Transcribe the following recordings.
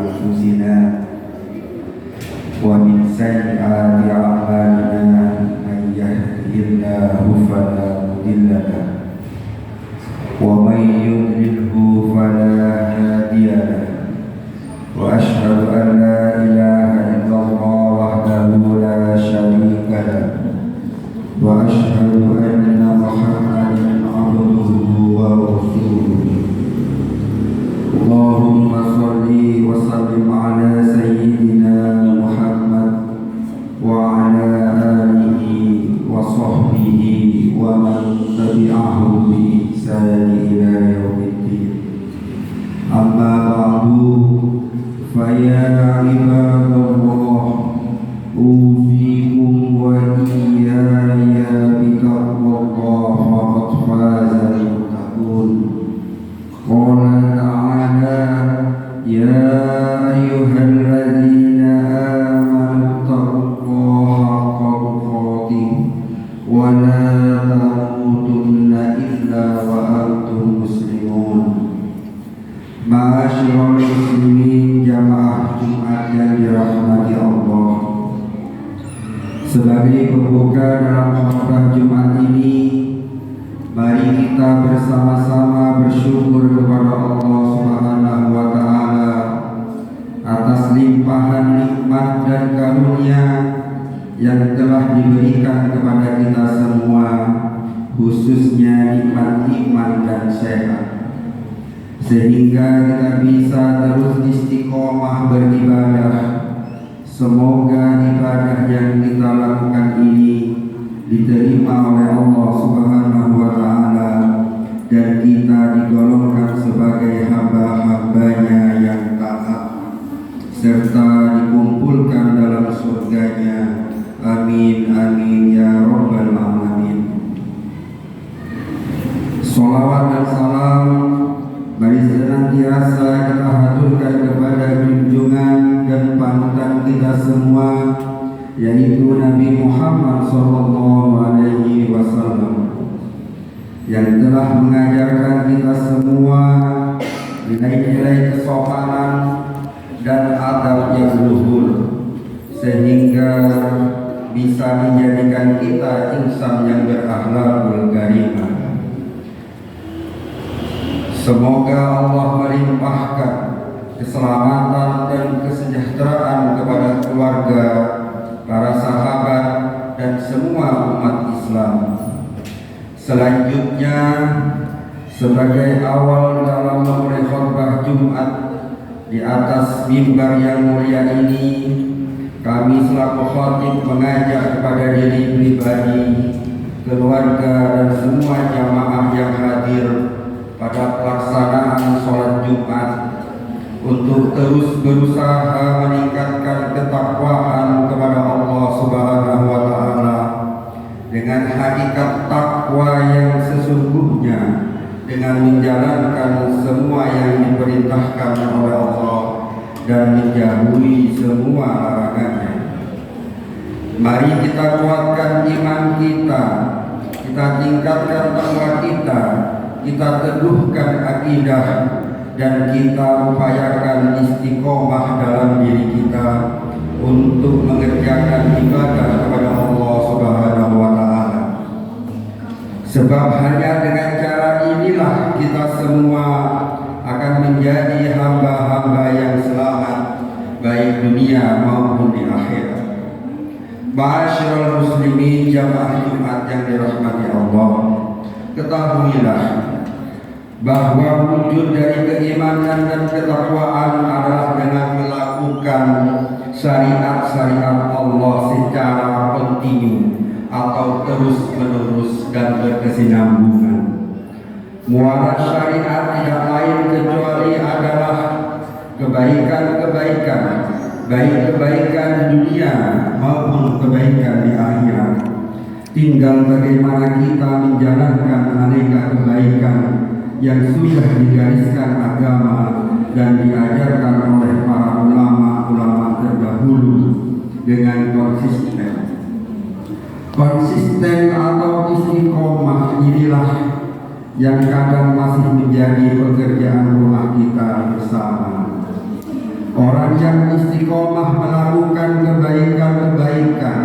أنفسنا ومن سيئات أعمالنا من يهده الله فلا مضل له ومن يضلله فلا هادي له وأشهد أن لا إله إلا الله وحده لا شريك له وأشهد أن محمدا عبده ورسوله اللهم صل وسلم على سيدنا محمد وعلى آله وصحبه ومن تبعهم بإحسان إلى يوم الدين أما بعد فيا عباد الله أوصيكم وإياي بتقوى الله فقد فاز المتقون قال تعالى يا أيها الذين آمنوا اتقوا الله حق تقاته ولا تموتن إلا وأنتم مسلمون. Ma'asyiral muslimin jamaah Jumat yang dirahmati Allah, sebagai pembuka dalam khutbah Jumat ini, mari kita bersama-sama bersyukur kepada Allah Subhanahu wa Ta'ala atas limpahan nikmat dan karunia yang telah diberikan kepada kita semua, khususnya nikmat iman dan sehat, sehingga kita bisa terus istiqomah beribadah. Semoga ibadah yang kita lakukan ini diterima oleh Allah Subhanahu wa Ta'ala dan kita digolongkan sebagai hamba-hambanya yang taat serta dikumpulkan dalam surganya. Amin amin ya rabbal alamin. Sholawat dan salam mari senantiasa kita haturkan kepada junjungan dan panutan kita semua, yaitu Nabi Muhammad SAW, yang telah mengajarkan kita semua nilai-nilai kesopanan dan adab yang luhur, sehingga bisa menjadikan kita insan yang berakhlakul karimah. Semoga Allah melimpahkan keselamatan dan kesejahteraan kepada keluarga, para sahabat, dan semua umat Islam. Selanjutnya, sebagai awal dalam memberi khutbah Jumat di atas mimbar yang mulia ini, kami selaku khatib mengajak kepada diri pribadi, keluarga, dan semua jamaah yang hadir pada pelaksanaan sholat Jumat untuk terus berusaha meningkatkan ketakwaan kepada Allah Subhanahu wa Ta'ala dengan hakikat takwa yang sesungguhnya, dengan menjalankan semua yang diperintahkan oleh Allah dan menjauhi semua larangannya. Mari kita kuatkan iman kita tingkatkan takwa kita teguhkan akidah, dan kita upayakan istiqomah dalam diri kita untuk mengerjakan ibadah kepada Allah Subhanahu wa Ta'ala. Sebab hanya dengan cara inilah kita semua akan menjadi hamba-hamba yang selamat, baik dunia maupun di akhirat. Ma'asyiral muslimin jamaah Jumat yang dirahmati Allah, ketahuilah bahwa wujud dari keimanan dan ketakwaan adalah dengan melakukan syariat-syariat Allah secara kontinu atau terus-menerus dan berkesinambungan. Muara syariat tidak lain kecuali adalah kebaikan-kebaikan, baik kebaikan dunia maupun kebaikan di akhirat. Tinggal bagaimana kita menjalankan aneka kebaikan yang sudah digariskan agama dan diajarkan oleh para ulama-ulama terdahulu dengan konsisten. Konsisten atau istiqomah inilah yang kadang masih menjadi pekerjaan rumah kita bersama. Orang yang istiqomah melakukan kebaikan-kebaikan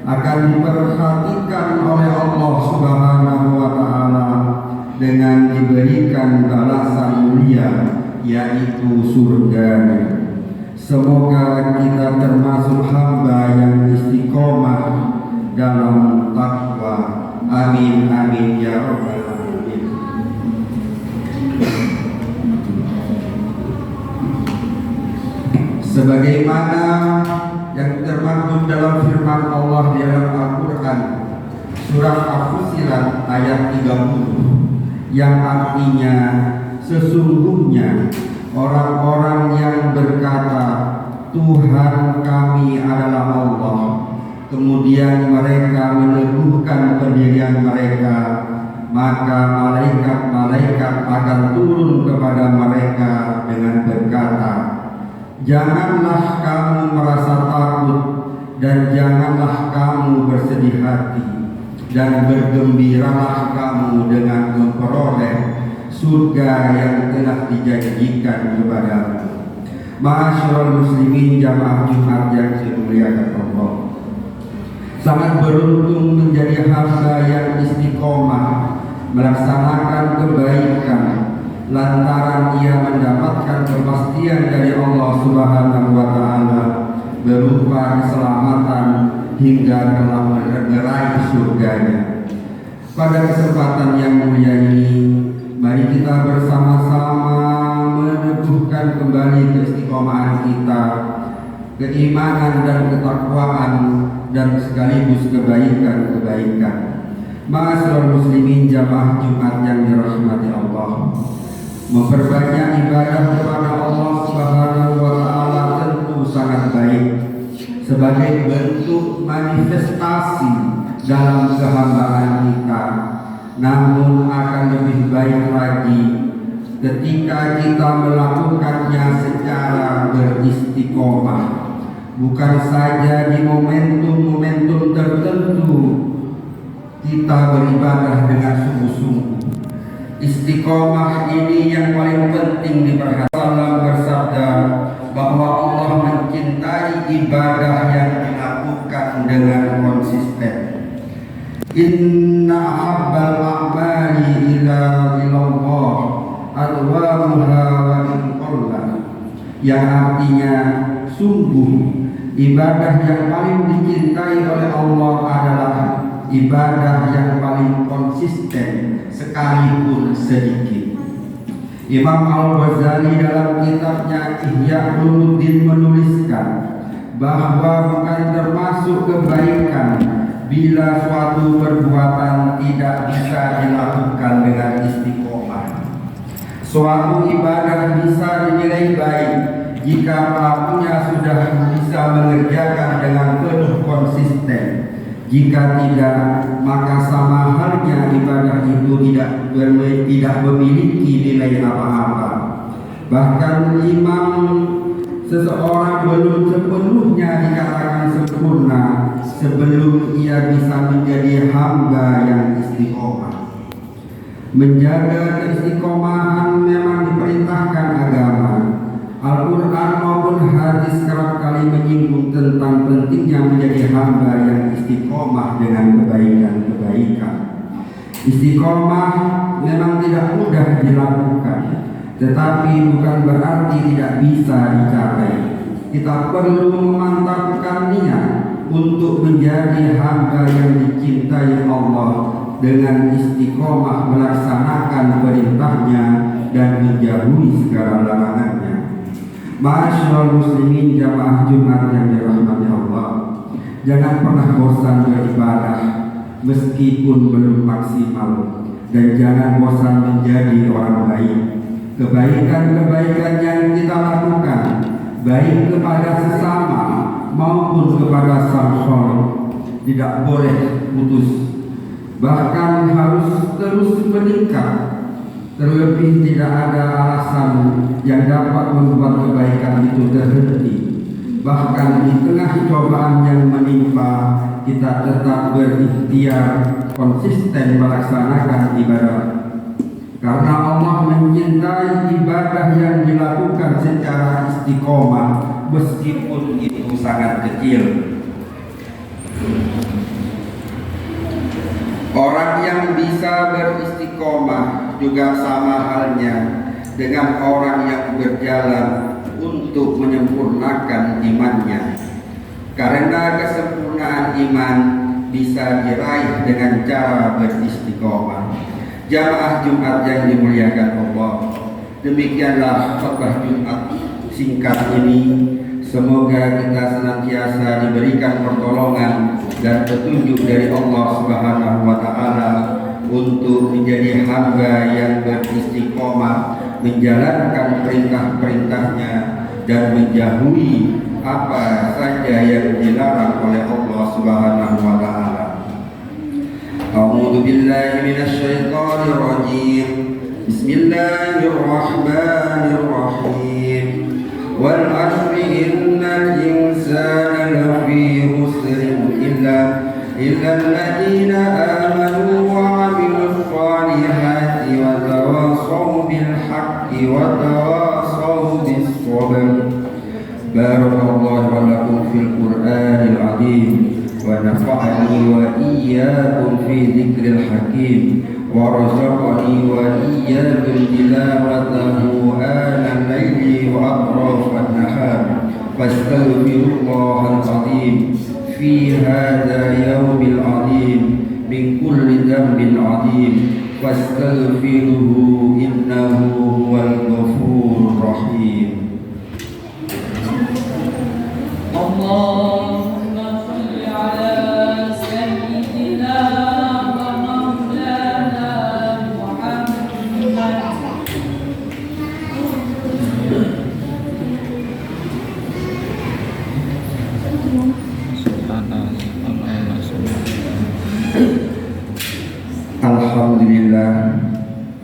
akan diperhatikan oleh Allah Subhanahu wa Ta'ala dengan diberikan balasan mulia, yaitu surga. Semoga kita termasuk hamba yang istiqomah dalam takwa. Amin amin ya rabbal alamin. Sebagaimana yang termaktub dalam firman Allah di dalam Al-Quran surah Al-Fusilat ayat 30, yang artinya sesungguhnya orang-orang yang berkata Tuhan kami adalah Allah, kemudian mereka meneguhkan pendirian mereka, maka malaikat-malaikat akan turun kepada mereka dengan berkata, janganlah kamu merasa takut dan janganlah kamu bersedih hati, dan bergembiralah kamu dengan memperoleh surga yang telah dijanjikan kepadamu. Ma'asyiral muslimin jamaah Jumat yang dimuliakan Allah, sangat beruntung menjadi hamba yang istiqomah melaksanakan kebaikan lantaran ia mendapatkan kepastian dari Allah Subhanahu wa Ta'ala berupa keselamatan hingga telah meraih surganya. Pada kesempatan yang mulia ini, mari kita bersama-sama meneguhkan kembali keistiqomahan kita, keimanan dan ketakwaan, dan sekaligus kebaikan-kebaikan. Ma'asyiral muslimin jamaah Jumat yang dirahmati Allah, memperbanyak ibadah kepada Allah Subhanahu wa Ta'ala tentu sangat baik sebagai bentuk manifestasi dalam kehambaan kita. Namun akan lebih baik lagi ketika kita melakukannya secara beristiqomah, bukan saja di momentum-momentum tertentu kita beribadah dengan sungguh-sungguh. Istiqomah ini yang paling penting diperhatikan. Allah bersabda bahwa Allah mencintai ibadah yang dilakukan dengan konsisten. Inna ahabbal a'mali ila Allah adwamuha wa in qalla, yang artinya sungguh ibadah yang paling dicintai oleh Allah adalah ibadah yang paling konsisten sekalipun sedikit. Imam Al-Ghazali dalam kitabnya Ihya Ulumuddin menuliskan bahwa bukan termasuk kebaikan bila suatu perbuatan tidak bisa dilakukan dengan istiqomah. Suatu ibadah bisa dinilai baik jika pelakunya sudah bisa mengerjakan dengan penuh konsisten. Jika tidak, maka sama halnya ibadah itu tidak memiliki nilai apa-apa. Bahkan imam seseorang belum sepenuhnya dikatakan sempurna sebelum ia bisa menjadi hamba yang istiqomah. Menjaga keistiqomahan memang diperintahkan agama. Al-Quran maupun hadis kerap kali menyinggung tentang pentingnya menjadi hamba yang istiqomah dengan kebaikan-kebaikan. Istiqomah memang tidak mudah dilakukan, tetapi bukan berarti tidak bisa dicapai. Kita perlu memantapkan niat untuk menjadi hamba yang dicintai Allah dengan istiqomah melaksanakan perintahnya dan menjauhi segala larangannya. Ma'asyiral muslimin jamaah Jumat yang dirahmati Allah, jangan pernah bosan beribadah meskipun belum maksimal, dan jangan bosan menjadi orang baik. Kebaikan-kebaikan yang kita lakukan baik kepada sesama maupun kepada sang khalq tidak boleh putus, bahkan harus terus meningkat. Terlebih tidak ada alasan yang dapat membuat kebaikan itu terhenti. Bahkan di tengah cobaan yang menimpa, kita tetap berikhtiar konsisten melaksanakan ibadah. Karena Allah mencintai ibadah yang dilakukan secara istiqomah. istiqomah meskipun itu sangat kecil. Orang yang bisa beristiqomah juga sama halnya dengan orang yang berjalan untuk menyempurnakan imannya. Karena kesempurnaan iman bisa diraih dengan cara beristiqomah. Jamaah Jumat yang dimuliakan Allah, demikianlah khutbah Jumat singkat ini. Semoga kita senantiasa diberikan pertolongan dan petunjuk dari Allah Subhanahu wa Ta'ala untuk menjadi hamba yang beristiqomah, menjalankan perintah-perintahnya dan menjauhi apa saja yang dilarang oleh Allah Subhanahu wa Ta'ala. A'udzu billahi minasy syaithanir rajim. Bismillahirrahmanirrahim. Wal 'asri innal insana lafi khusr illa alladziina aamanu wa 'amilus shalihati wa tawassaw bil haqqi wa tawassaw bis sabr. Barakallahu wa lakum fil Qur'anil 'azim wa nafa'ani wa iyyakum fi dzikril hakim wa razaqani wa iyyakum tilawatahu ana al-laili wa atrafan nahar fastaghfirullahal 'azim fi hadha yawmil 'azim min kulli dhanbin 'azim fastaghfiruhu innahu huwal ghafurur rahim. Allahumma salli ala sayyidina wa maulana Muhammad. Alhamdulillah,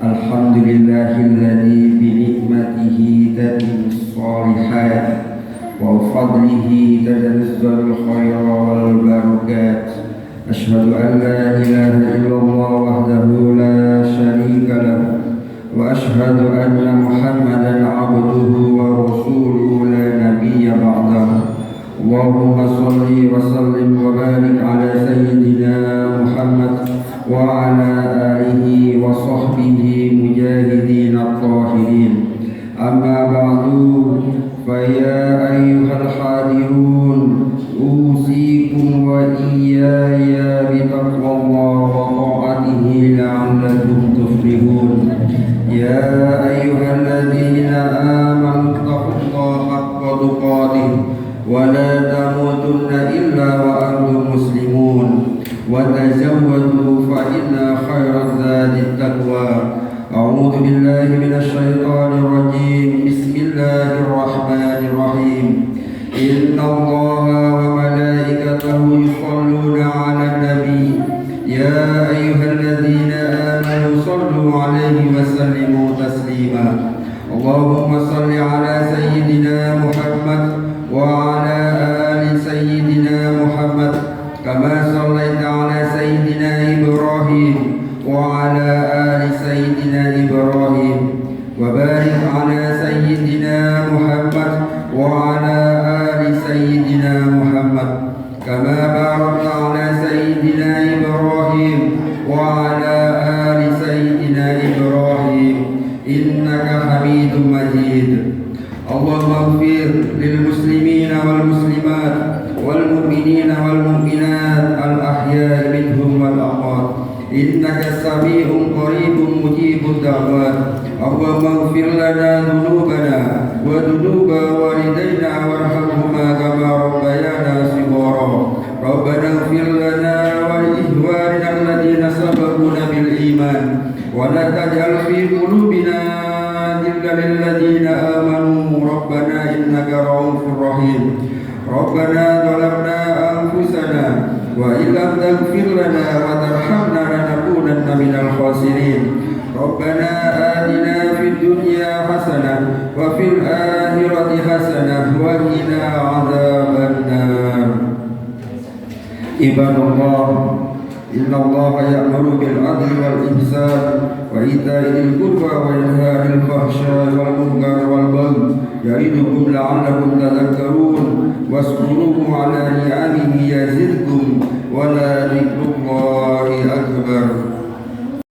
alhamdulillahilladzi bi ni'matihi tatimmus shalihat wa fadlihi tanazzalul khairat wal barakat. Asyhadu an la ilaha illallah wahdahu la syarika lahu wa asyhadu anna Muhammadan 'abduhu wa rasuluhu la nabiyya ba'dahu. Allahumma shalli wa sallim wa barik ala sayyidina Muhammad wa ala alihi wa sahbihi mujahidin at-tahirin. Amma ba'du, fa ya ayyuhal hadirun usikum wa iyaya bi taqwallahi wa ta'atihi la'allakum tuflihun. Ya ayyuhalladzina amanu taqullaha haqqa tuqatih wa la tamutunna illa wa antum muslimun wa tazawwadu fa inna khairaz zadi taqwa. A'udzu billahi minasy syaithanir rajim. Bismillahirrahmanirrahim. Innallaha wa malaikatahu yusholluna 'alan nabi ya ayyuhalladzina amanu shallu 'alaihi wa sallimu taslima. Allahumma shalli 'ala sayyidina Muhammad wa 'ala ali sayyidina Muhammad kama shallaita 'ala sayyidina Ibrahim wa 'ala ali sayyidina Ibrahim wa barik 'ala sayyidina Muhammad wa 'ala ali sayyidina Muhammad kama barakta 'ala sayyidina Ibrahim wa 'ala ali sayyidina Ibrahim innaka Hamidum Majid. Allahumma ighfir lil muslimina wal muslimat wal mu'minina wal mu'minat al ahya'i minhum wal amwat innaka sami'un qaribun mujibud da'wat. Allahumma ighfir lana dhunubana wa dhunuba walidayna warhamhuma kama rabbayana shighara. Rabbana ighfir lana wa li ikhwanina alladhina sabaquna bil iman wa la taj'al fi qulubina ghillan lil ladzina amanu rabbana innaka ra'ufur rahim. Rabbana zalamna anfusana wa illam taghfir lana wa tarhamna lanakunanna minal khasirin. Rabbana atina fid dunya hasanah wa fil akhirati hasanah wa qina adzabannar. Ibadallah, إن الله يأمر بالعدل والإحسان وإيتاء ذي القربى وينهى عن الفحشاء والمنكر والبغي يعظكم لعلكم تذكرون واذكروه على نعمه يزدكم ولذكر الله